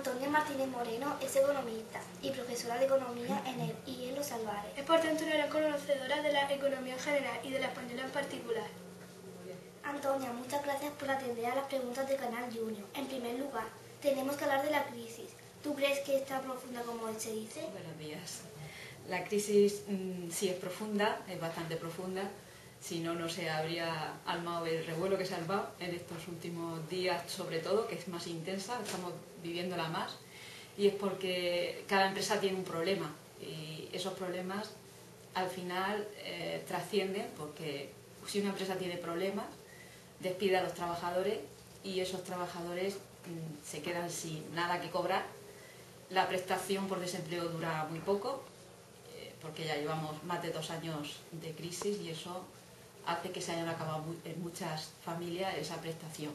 Antonia Martínez Moreno es economista y profesora de economía en el IE Los Albares. Es por tanto una gran conocedora de la economía en general y de la española en particular. Antonia, muchas gracias por atender a las preguntas de Canal Junior. En primer lugar, tenemos que hablar de la crisis. ¿Tú crees que es tan profunda como se dice? Buenos días. La crisis sí es profunda, es bastante profunda. Si no, no se habría armado el revuelo que se ha armado en estos últimos días, sobre todo, que es más intensa, estamos viviéndola más. Y es porque cada empresa tiene un problema y esos problemas al final trascienden, porque si una empresa tiene problemas, despide a los trabajadores y esos trabajadores se quedan sin nada que cobrar. La prestación por desempleo dura muy poco, porque ya llevamos más de 2 años de crisis y eso hace que se hayan acabado en muchas familias esa prestación.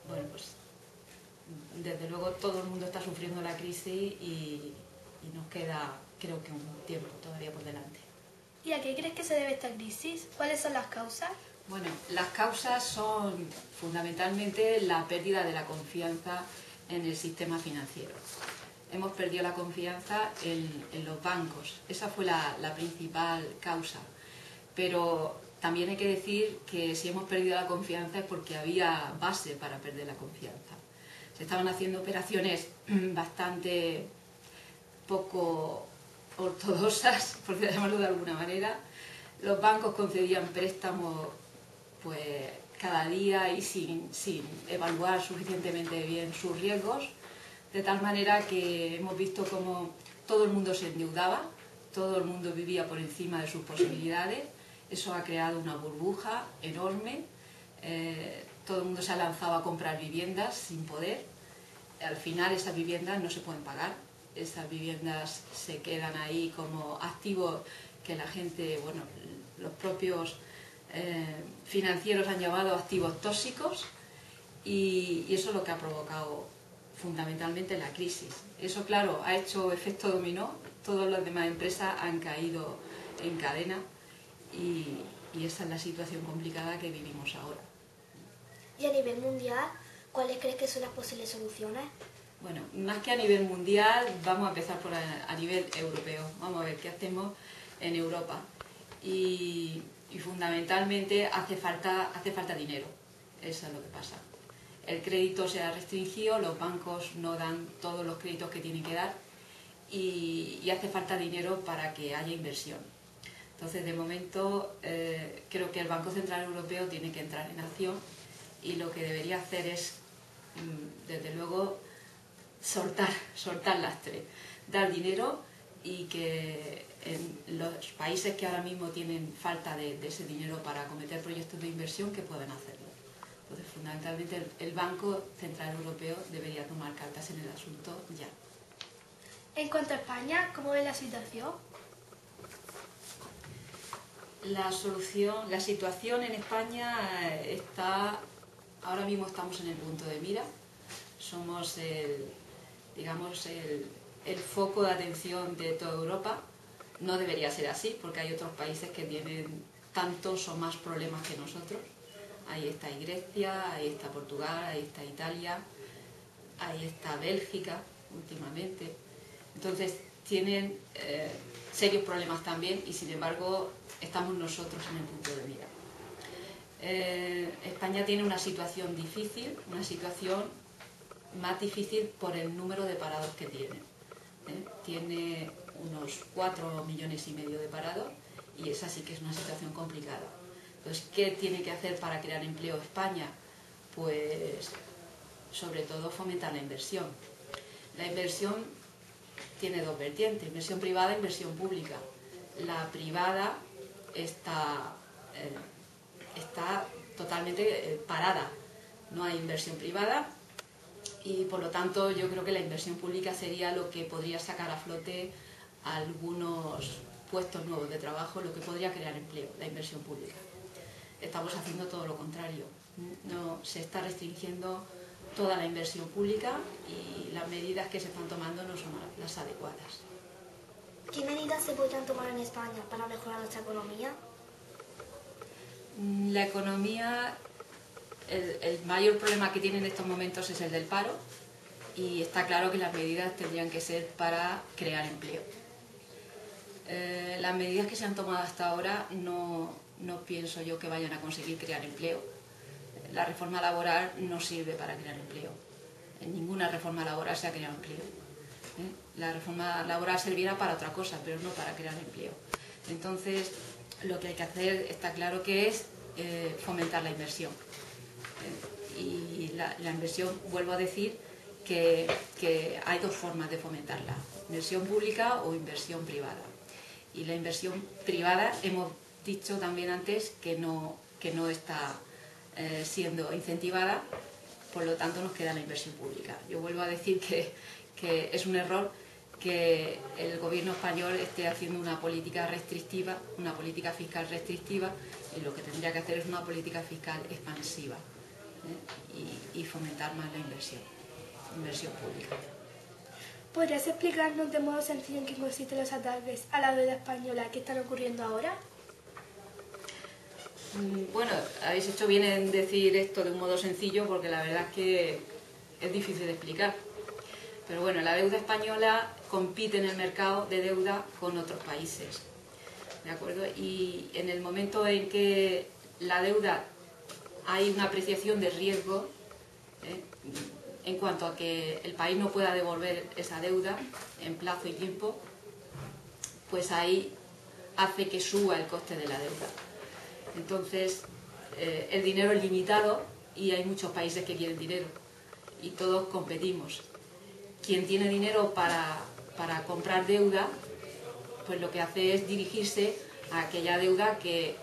Bueno, pues desde luego todo el mundo está sufriendo la crisis y nos queda, creo que un tiempo todavía por delante. ¿Y a qué crees que se debe esta crisis? ¿Cuáles son las causas? Bueno, las causas son fundamentalmente la pérdida de la confianza en el sistema financiero. Hemos perdido la confianza en los bancos, esa fue la principal causa. Pero también hay que decir que si hemos perdido la confianza es porque había base para perder la confianza. Se estaban haciendo operaciones bastante poco ortodoxas, por llamarlo de alguna manera. Los bancos concedían préstamos pues cada día y sin evaluar suficientemente bien sus riesgos, de tal manera que hemos visto cómo todo el mundo se endeudaba, todo el mundo vivía por encima de sus posibilidades. Eso ha creado una burbuja enorme, todo el mundo se ha lanzado a comprar viviendas sin poder. Al final esas viviendas no se pueden pagar, esas viviendas se quedan ahí como activos que la gente, bueno, los propios financieros han llamado activos tóxicos y eso es lo que ha provocado fundamentalmente la crisis. Eso, claro, ha hecho efecto dominó, todas las demás empresas han caído en cadena y esa es la situación complicada que vivimos ahora. Y a nivel mundial, ¿cuáles crees que son las posibles soluciones? Bueno, más que a nivel mundial, vamos a empezar por a nivel europeo. Vamos a ver qué hacemos en Europa. Y fundamentalmente hace falta dinero. Eso es lo que pasa. El crédito se ha restringido, los bancos no dan todos los créditos que tienen que dar y hace falta dinero para que haya inversión. Entonces, de momento, creo que el Banco Central Europeo tiene que entrar en acción y lo que debería hacer es, desde luego, soltar lastre, dar dinero y que en los países que ahora mismo tienen falta de ese dinero para acometer proyectos de inversión, que puedan hacerlo. Entonces, fundamentalmente, el Banco Central Europeo debería tomar cartas en el asunto ya. En cuanto a España, ¿cómo ves la situación? La situación en España está, ahora mismo estamos en el punto de mira, somos digamos el foco de atención de toda Europa. No debería ser así, porque hay otros países que tienen tantos o más problemas que nosotros. Ahí está Grecia, ahí está Portugal, ahí está Italia, ahí está Bélgica últimamente. Entonces tienen serios problemas también y sin embargo estamos nosotros en el punto de mira. España tiene una situación difícil, una situación más difícil por el número de parados que tiene. Tiene unos 4,5 millones de parados y esa sí que es una situación complicada. Entonces, ¿qué tiene que hacer para crear empleo España? Pues sobre todo fomentar la inversión. La inversión tiene dos vertientes, inversión privada e inversión pública. La privada está totalmente parada, no hay inversión privada y por lo tanto yo creo que la inversión pública sería lo que podría sacar a flote algunos puestos nuevos de trabajo, lo que podría crear empleo, la inversión pública. Estamos haciendo todo lo contrario, no se está restringiendo toda la inversión pública y las medidas que se están tomando no son las adecuadas. ¿Qué medidas se podrían tomar en España para mejorar nuestra economía? La economía, el mayor problema que tiene en estos momentos es el del paro. y está claro que las medidas tendrían que ser para crear empleo. Las medidas que se han tomado hasta ahora no pienso yo que vayan a conseguir crear empleo. La reforma laboral no sirve para crear empleo. En ninguna reforma laboral se ha creado empleo. La reforma laboral servirá para otra cosa, pero no para crear empleo. Entonces, lo que hay que hacer está claro que es fomentar la inversión. Y la inversión, vuelvo a decir, que hay dos formas de fomentarla: inversión pública o inversión privada. Y la inversión privada, hemos dicho también antes que no está siendo incentivada, por lo tanto nos queda la inversión pública. Yo vuelvo a decir que es un error que el gobierno español esté haciendo una política restrictiva, una política fiscal restrictiva, y lo que tendría que hacer es una política fiscal expansiva, y fomentar más la inversión pública. ¿Podrías explicarnos de modo sencillo en qué consisten los ataques a la deuda española que están ocurriendo ahora? Bueno, habéis hecho bien en decir esto de un modo sencillo, porque la verdad es que es difícil de explicar. Pero bueno, la deuda española compite en el mercado de deuda con otros países, ¿de acuerdo? Y en el momento en que la deuda hay una apreciación de riesgo, en cuanto a que el país no pueda devolver esa deuda en plazo y tiempo, pues ahí hace que suba el coste de la deuda. Entonces, el dinero es limitado y hay muchos países que quieren dinero y todos competimos. Quien tiene dinero para comprar deuda, pues lo que hace es dirigirse a aquella deuda que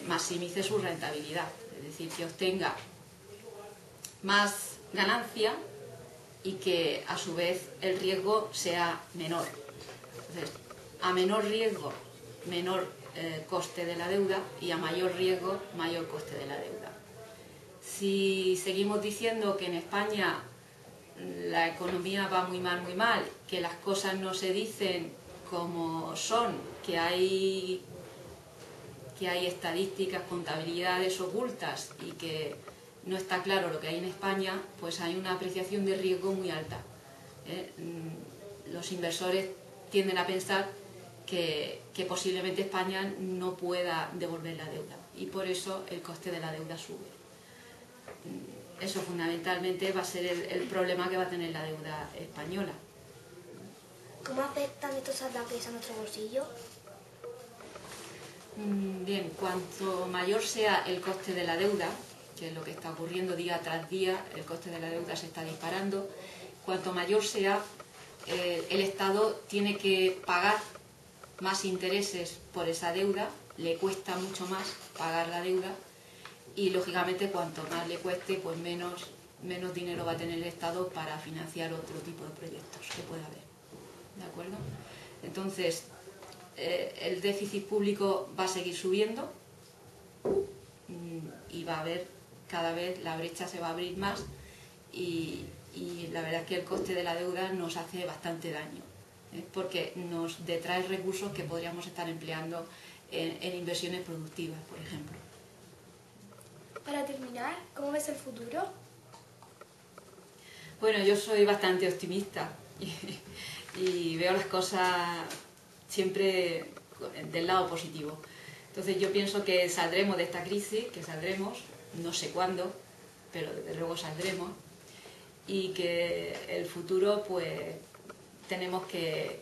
maximice su rentabilidad, es decir, que obtenga más ganancia y que a su vez el riesgo sea menor. Entonces, a menor riesgo, menor coste de la deuda, y a mayor riesgo, mayor coste de la deuda. Si seguimos diciendo que en España la economía va muy mal, que las cosas no se dicen como son, que hay estadísticas, contabilidades ocultas y que no está claro lo que hay en España, pues hay una apreciación de riesgo muy alta. Los inversores tienden a pensar que posiblemente España no pueda devolver la deuda y por eso el coste de la deuda sube. Eso fundamentalmente va a ser el problema que va a tener la deuda española. ¿Cómo afectan estos ataques a nuestro bolsillo? Bien, cuanto mayor sea el coste de la deuda, que es lo que está ocurriendo día tras día, el coste de la deuda se está disparando, cuanto mayor sea, el Estado tiene que pagar más intereses por esa deuda, le cuesta mucho más pagar la deuda y lógicamente cuanto más le cueste, pues menos dinero va a tener el Estado para financiar otro tipo de proyectos que pueda haber. ¿De acuerdo? Entonces, el déficit público va a seguir subiendo y va a haber cada vez, la brecha se va a abrir más y la verdad es que el coste de la deuda nos hace bastante daño, porque nos detrae recursos que podríamos estar empleando en inversiones productivas, por ejemplo. Para terminar, ¿cómo ves el futuro? Bueno, yo soy bastante optimista y veo las cosas siempre del lado positivo. Entonces yo pienso que saldremos de esta crisis, no sé cuándo, pero desde luego saldremos, y que el futuro pues tenemos que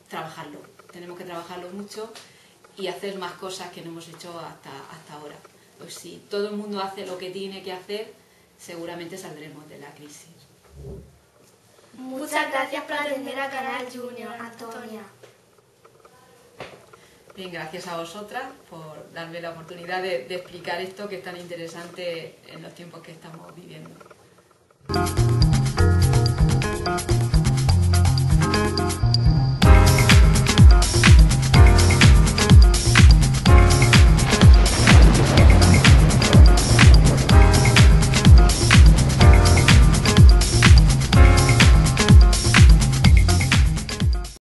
trabajarlo mucho y hacer más cosas que no hemos hecho hasta ahora. Pues si todo el mundo hace lo que tiene que hacer, seguramente saldremos de la crisis. Muchas gracias por atender a Canal Junior, Antonia. Bien, gracias a vosotras por darme la oportunidad de explicar esto que es tan interesante en los tiempos que estamos viviendo.